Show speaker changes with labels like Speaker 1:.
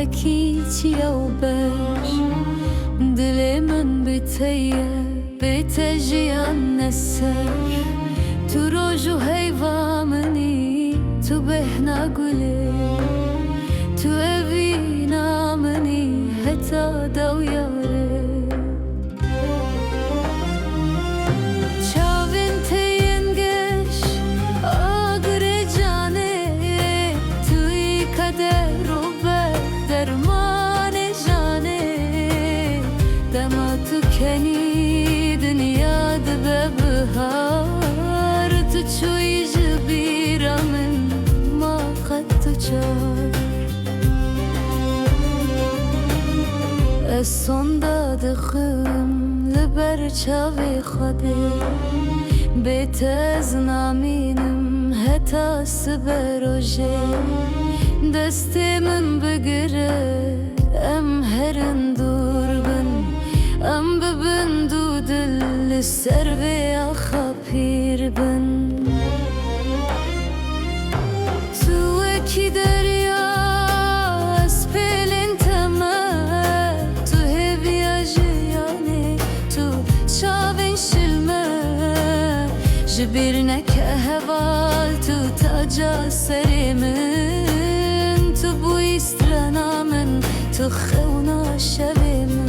Speaker 1: یکی چیه و بش دل من بتیه بتجیان نسر تو روجو هیوا منی تو بهنا گلی تو اوینا منی حتا دو یاره چاوین تینگش آگر جانه توی کدر رو به درمان جانه دما تو کنی دنیا دبه بهار تو چوی جبیرا من ما قد تو چار اسوندا دخم لبر چاوی خوده بیت از نامینم حتا سبروجه دست من بگره ام هرن دور بن ام ببندو دل سر به آخا پیر بن تو اکی دریا از پیلین تمه تو هویا جیانه تو چاوین شلمه جبیر نکه هوال تو تاجا سری من تو بوی استرانا من تو خونا شوی من